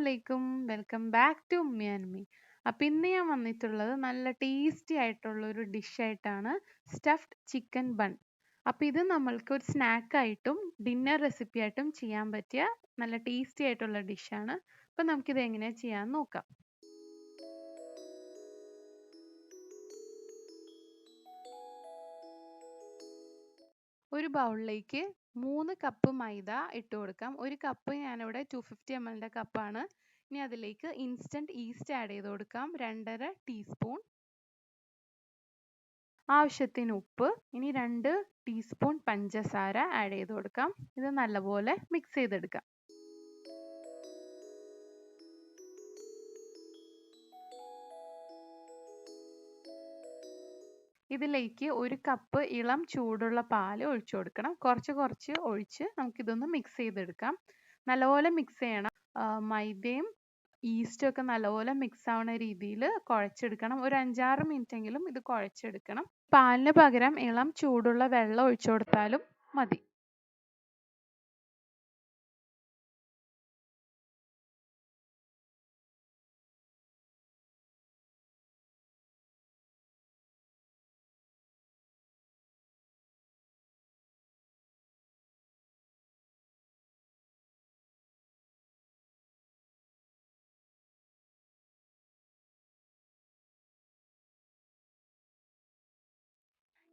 അലൈക്കും, welcome back to ഉമ്മി and me. അപ്പം ഇന്ന് ഞാൻ വന്നിട്ടുള്ളത് നല്ല ടേസ്റ്റി ആയിട്ടുള്ള ഒരു ഡിഷായിട്ടാണ്, സ്റ്റഫ്ഡ് ചിക്കൻ ബൺ. അപ്പം ഇത് നമ്മൾക്ക് ഒരു സ്നാക്കായിട്ടും ഡിന്നർ റെസിപ്പി ആയിട്ടും ചെയ്യാൻ പറ്റിയ നല്ല ടേസ്റ്റി ആയിട്ടുള്ള ഡിഷാണ്. അപ്പം നമുക്കിത് എങ്ങനെയാണ് ചെയ്യാമെന്ന് നോക്കാം. ഒരു ബൗളിലേക്ക് 3 കപ്പ് മൈദ ഇട്ട് കൊടുക്കാം. ഒരു കപ്പ് ഞാനിവിടെ 250 ml കപ്പാണ്. ഇനി അതിലേക്ക് ഇൻസ്റ്റൻറ്റ് ഈസ്റ്റ് ആഡ് ചെയ്ത് കൊടുക്കാം, 2.5 ടീസ്പൂൺ. ആവശ്യത്തിന് ഉപ്പ്. ഇനി 2 ടീസ്പൂൺ പഞ്ചസാര ആഡ് ചെയ്ത് കൊടുക്കാം. ഇത് നല്ലപോലെ മിക്സ് ചെയ്തെടുക്കാം. ഇതിലേക്ക് 1 കപ്പ് ഇളം ചൂടുള്ള പാൽ ഒഴിച്ചു കൊടുക്കണം. കുറച്ച് ഒഴിച്ച് നമുക്കിതൊന്ന് മിക്സ് ചെയ്തെടുക്കാം. നല്ലപോലെ മിക്സ് ചെയ്യണം. മൈദയും ഈസ്റ്റും ഒക്കെ നല്ലപോലെ മിക്സ് ആവുന്ന രീതിയിൽ കുഴച്ചെടുക്കണം. ഒരു 5-6 മിനിറ്റ് എങ്കിലും ഇത് കുഴച്ചെടുക്കണം. പാലിന് പകരം ഇളം ചൂടുള്ള വെള്ളം ഒഴിച്ചു കൊടുത്താലും മതി.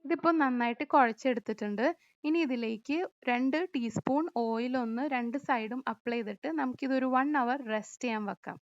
ഇതിപ്പോൾ നന്നായിട്ട് കുഴച്ചെടുത്തിട്ടുണ്ട്. ഇനി ഇതിലേക്ക് 2 ടീസ്പൂൺ ഓയിൽ ഒന്ന് 2 സൈഡും അപ്ലൈ ചെയ്തിട്ട് നമുക്കിതൊരു 1 അവർ റെസ്റ്റ് ചെയ്യാൻ വെക്കാം.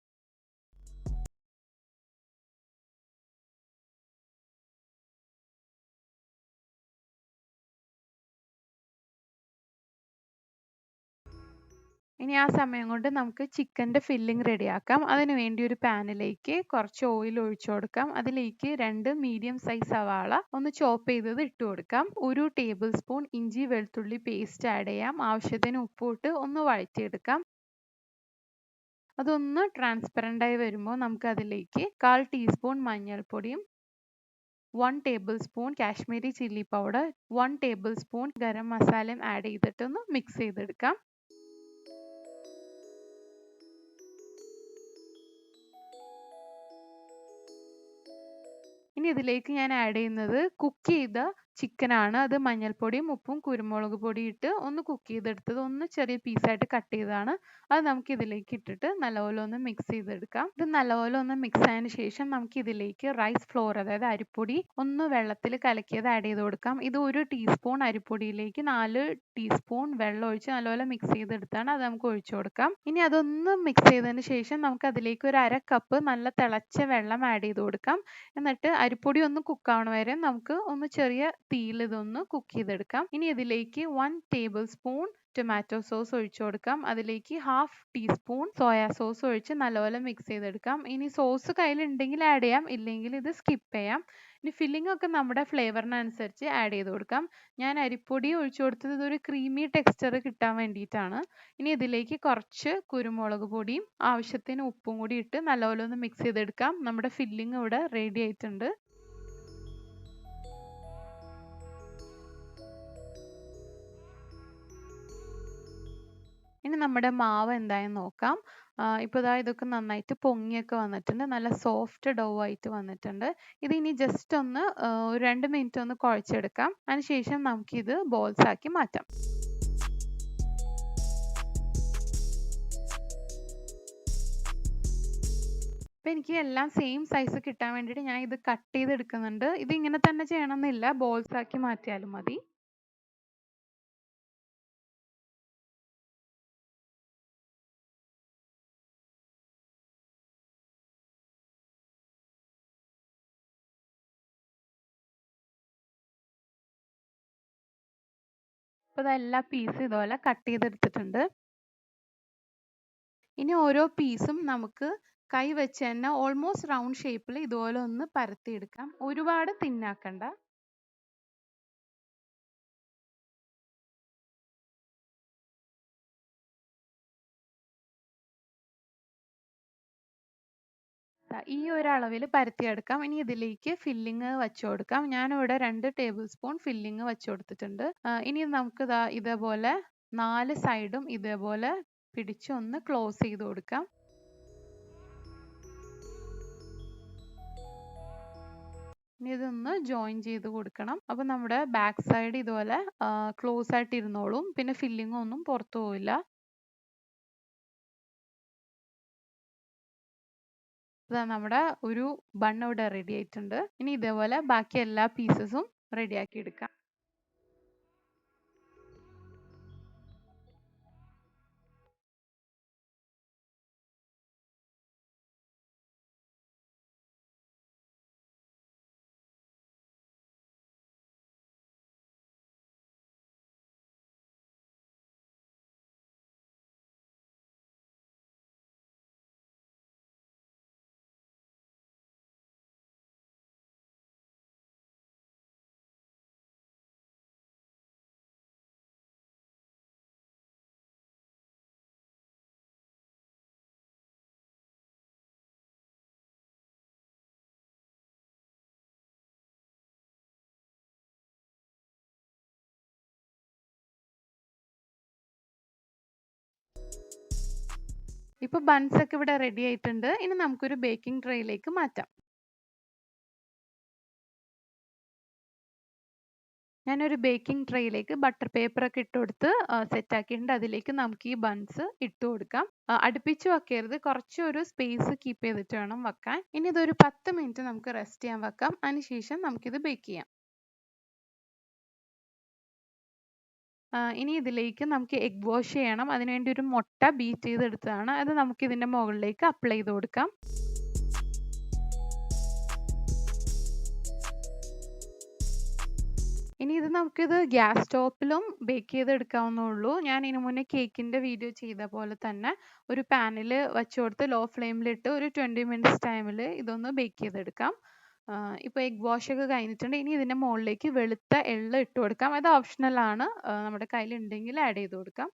ഇനി ആ സമയം കൊണ്ട് നമുക്ക് ചിക്കൻ്റെ ഫില്ലിംഗ് റെഡിയാക്കാം. അതിന് വേണ്ടി ഒരു പാനിലേക്ക് കുറച്ച് ഓയിൽ ഒഴിച്ചു കൊടുക്കാം. അതിലേക്ക് 2 മീഡിയം സൈസ് സവാള ഒന്ന് ചോപ്പ് ചെയ്തത് ഇട്ട് കൊടുക്കാം. 1 ടേബിൾ സ്പൂൺ ഇഞ്ചി വെളുത്തുള്ളി പേസ്റ്റ് ആഡ് ചെയ്യാം. ആവശ്യത്തിന് ഉപ്പിട്ട് ഒന്ന് വഴറ്റിയെടുക്കാം. അതൊന്ന് ട്രാൻസ്പെറൻ്റ് ആയി വരുമ്പോൾ നമുക്ക് അതിലേക്ക് 1/4 ടീസ്പൂൺ മഞ്ഞൾപ്പൊടിയും 1 table spoon Kashmiri chilli powder 1 table spoon garam മസാലയും ആഡ് ചെയ്തിട്ടൊന്ന് മിക്സ് ചെയ്തെടുക്കാം. ഇനി ഇതിലേക്ക് ഞാൻ ആഡ് ചെയ്യുന്നത് കുക്ക് ചെയ്ത ചിക്കനാണ്. അത് മഞ്ഞൾപ്പൊടിയും ഉപ്പും കുരുമുളക് പൊടിയും ഇട്ട് ഒന്ന് കുക്ക് ചെയ്തെടുത്തത്, ഒന്ന് ചെറിയ പീസായിട്ട് കട്ട് ചെയ്തതാണ്. അത് നമുക്ക് ഇതിലേക്ക് ഇട്ടിട്ട് നല്ലപോലെ ഒന്ന് മിക്സ് ചെയ്തെടുക്കാം. ഇത് നല്ലപോലെ ഒന്ന് മിക്സ് ആയതിനു ശേഷം നമുക്ക് ഇതിലേക്ക് റൈസ് ഫ്ലോർ, അതായത് അരിപ്പൊടി ഒന്ന് വെള്ളത്തിൽ കലക്കിയത് ആഡ് ചെയ്ത് കൊടുക്കാം. ഇത് 1 ടീസ്പൂൺ അരിപ്പൊടിയിലേക്ക് 4 ടീസ്പൂൺ വെള്ളം ഒഴിച്ച് നല്ലപോലെ മിക്സ് ചെയ്തെടുത്താണ്. അത് നമുക്ക് ഒഴിച്ചു കൊടുക്കാം. ഇനി അതൊന്ന് മിക്സ് ചെയ്തതിന് ശേഷം നമുക്ക് അതിലേക്ക് ഒരു 1/2 കപ്പ് നല്ല തിളച്ച വെള്ളം ആഡ് ചെയ്ത് കൊടുക്കാം. എന്നിട്ട് അരിപ്പൊടി ഒന്ന് കുക്ക് ആവണ വരെ നമുക്ക് ഒന്ന് ചെറിയ തീയിൽ ഇതൊന്ന് കുക്ക് ചെയ്തെടുക്കാം. ഇനി ഇതിലേക്ക് 1 ടേബിൾ സ്പൂൺ ടൊമാറ്റോ സോസ് ഒഴിച്ചു കൊടുക്കാം. അതിലേക്ക് 1/2 ടീസ്പൂൺ സോയ സോസ് ഒഴിച്ച് നല്ലപോലെ മിക്സ് ചെയ്തെടുക്കാം. ഇനി സോസ് കയ്യിലുണ്ടെങ്കിൽ ആഡ് ചെയ്യാം, ഇല്ലെങ്കിൽ ഇത് സ്കിപ്പ് ചെയ്യാം. ഇനി ഫില്ലിംഗ് ഒക്കെ നമ്മുടെ ഫ്ലേവറിനനുസരിച്ച് ആഡ് ചെയ്ത് കൊടുക്കാം. ഞാൻ അരിപ്പൊടി ഒഴിച്ചു കൊടുത്തത് ഇതൊരു ക്രീമി ടെക്സ്ചർ കിട്ടാൻ വേണ്ടിയിട്ടാണ്. ഇനി ഇതിലേക്ക് കുറച്ച് കുരുമുളക് പൊടിയും ആവശ്യത്തിന് ഉപ്പും കൂടി ഇട്ട് നല്ലപോലെ ഒന്ന് മിക്സ് ചെയ്തെടുക്കാം. നമ്മുടെ ഫില്ലിംഗ് ഇവിടെ റെഡി ആയിട്ടുണ്ട്. ഇനി നമ്മുടെ മാവ് എന്തായെന്ന് നോക്കാം. ഇപ്പോൾ ദാ ഇതൊക്കെ നന്നായിട്ട് പൊങ്ങിയൊക്കെ വന്നിട്ടുണ്ട്. നല്ല സോഫ്റ്റ് ഡോ ആയിട്ട് വന്നിട്ടുണ്ട്. ഇത് ഇനി ജസ്റ്റ് ഒന്ന് ഒരു 2 മിനിറ്റ് ഒന്ന് കുഴച്ചെടുക്കാം. അതിനുശേഷം നമുക്കിത് ബോൾസ് ആക്കി മാറ്റാം. അപ്പോൾ എനിക്ക് എല്ലാം സെയിം സൈസ് കിട്ടാൻ വേണ്ടിയിട്ട് ഞാൻ ഇത് കട്ട് ചെയ്തെടുക്കുന്നുണ്ട്. ഇത് ഇങ്ങനെ തന്നെ ചെയ്യണമെന്നില്ല, ബോൾസ് ആക്കി മാറ്റിയാലും മതി. അപ്പോൾ എല്ലാ പീസും ഇതുപോലെ കട്ട് ചെയ്തെടുത്തിട്ടുണ്ട്. ഇനി ഓരോ പീസും നമുക്ക് കൈ വെച്ച് തന്നെ ഓൾമോസ്റ്റ് റൗണ്ട് ഷേപ്പിൽ ഇതുപോലെ ഒന്ന് പരത്തിയെടുക്കാം. ഒരുപാട് തിന്നാക്കണ്ട. ഈ ഒരു അളവിൽ പരത്തിയെടുക്കാം. ഇനി ഇതിലേക്ക് ഫില്ലിങ് വെച്ച് കൊടുക്കാം. ഞാനിവിടെ 2 ടേബിൾ സ്പൂൺ ഫില്ലിങ് വെച്ച് കൊടുത്തിട്ടുണ്ട്. ഇനി നമുക്ക് ഇതേപോലെ 4 സൈഡും ഇതേപോലെ പിടിച്ച് ഒന്ന് ക്ലോസ് ചെയ്ത് കൊടുക്കാം. ഇനി ഇതൊന്ന് ജോയിൻ ചെയ്ത് കൊടുക്കണം. അപ്പോൾ നമ്മുടെ ബാക്ക് സൈഡ് ഇതുപോലെ ക്ലോസ് ആയിട്ട് ഇരുന്നോളും. പിന്നെ ഫില്ലിംഗ് ഒന്നും പുറത്തു പോവില്ല. ഇതാ നമ്മുടെ ഒരു ബൺ ഇവിടെ റെഡി ആയിട്ടുണ്ട്. ഇനി ഇതേപോലെ ബാക്കി എല്ലാ പീസസും റെഡിയാക്കി എടുക്കാം. ഇപ്പോൾ ബൺസ് ഒക്കെ ഇവിടെ റെഡി ആയിട്ടുണ്ട്. ഇനി നമുക്കൊരു ബേക്കിംഗ് ട്രേയിലേക്ക് മാറ്റാം. ഞാനൊരു ബേക്കിംഗ് ട്രേയിലേക്ക് ബട്ടർ പേപ്പർ ഒക്കെ ഇട്ട് കൊടുത്ത് സെറ്റ് ആക്കിയിട്ടുണ്ട്. അതിലേക്ക് നമുക്ക് ഈ ബൺസ് ഇട്ട് കൊടുക്കാം. അടുപ്പിച്ച് വെക്കരുത്, കുറച്ചൊരു സ്പേസ് കീപ്പ് ചെയ്തിട്ട് വേണം വെക്കാൻ. ഇനി ഇതൊരു 10 മിനിറ്റ് നമുക്ക് റെസ്റ്റ് ചെയ്യാൻ വെക്കാം. അതിനുശേഷം നമുക്കിത് ബേക്ക് ചെയ്യാം. ഇനി ഇതിലേക്ക് നമുക്ക് എഗ് വാഷ് ചെയ്യണം. അതിനുവേണ്ടി ഒരു മുട്ട ബീറ്റ് ചെയ്തെടുത്തതാണ്. അത് നമുക്ക് ഇതിൻ്റെ മുകളിലേക്ക് അപ്ലൈ ചെയ്ത് കൊടുക്കാം. ഇനി ഇത് നമുക്കിത് ഗ്യാസ് സ്റ്റോപ്പിലും ബേക്ക് ചെയ്തെടുക്കാവുന്നേ. ഞാൻ ഇതിനു മുന്നേ കേക്കിൻ്റെ വീഡിയോ ചെയ്ത പോലെ തന്നെ ഒരു പാനിൽ വെച്ച് കൊടുത്ത് ലോ ഫ്ലെയിമിലിട്ട് ഒരു 20 മിനിറ്റ്സ് ടൈമിൽ ഇതൊന്ന് ബേക്ക് ചെയ്തെടുക്കാം. ഇപ്പോൾ എഗ് വാഷ് ഒക്കെ കഴിഞ്ഞിട്ടുണ്ട്. ഇനി ഇതിൻ്റെ മുകളിലേക്ക് വെളുത്ത എള്ള് ഇട്ട് കൊടുക്കാം. അത് ഓപ്ഷണലാണ്. നമ്മുടെ കയ്യിലുണ്ടെങ്കിൽ ആഡ് ചെയ്ത് കൊടുക്കാം.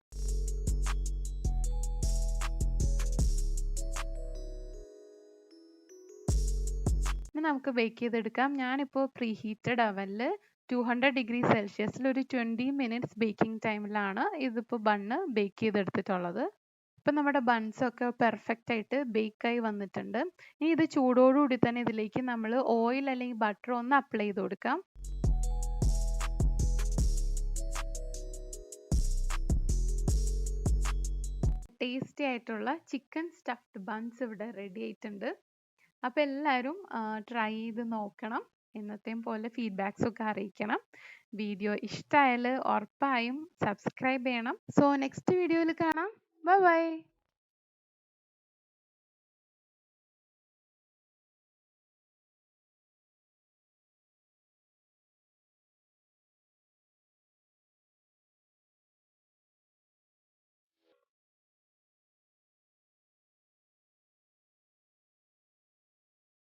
ഇനി നമുക്ക് ബേക്ക് ചെയ്തെടുക്കാം. ഞാനിപ്പോൾ പ്രീ ഹീറ്റഡ് അവനിൽ 200°C ഒരു 20 മിനിറ്റ്സ് ബേക്കിംഗ് ടൈമിലാണ് ഇതിപ്പോൾ ബണ്ണ് ബേക്ക് ചെയ്തെടുത്തിട്ടുള്ളത്. ഇപ്പം നമ്മുടെ ബൺസൊക്കെ പെർഫെക്റ്റ് ആയിട്ട് ബേക്കായി വന്നിട്ടുണ്ട്. ഇനി ഇത് ചൂടോടുകൂടി തന്നെ ഇതിലേക്ക് നമ്മൾ ഓയിൽ അല്ലെങ്കിൽ ബട്ടർ ഒന്ന് അപ്ലൈ ചെയ്ത് കൊടുക്കാം. ടേസ്റ്റി ആയിട്ടുള്ള ചിക്കൻ സ്റ്റഫ്ഡ് ബൺസ് ഇവിടെ റെഡി ആയിട്ടുണ്ട്. അപ്പോൾ എല്ലാവരും ട്രൈ ചെയ്ത് നോക്കണം. എന്നത്തെയും പോലെ ഫീഡ്ബാക്സ് ഒക്കെ അറിയിക്കണം. വീഡിയോ ഇഷ്ടമായാൽ ഉറപ്പായും സബ്സ്ക്രൈബ് ചെയ്യണം. സോ നെക്സ്റ്റ് വീഡിയോയിൽ കാണാം. Bye bye.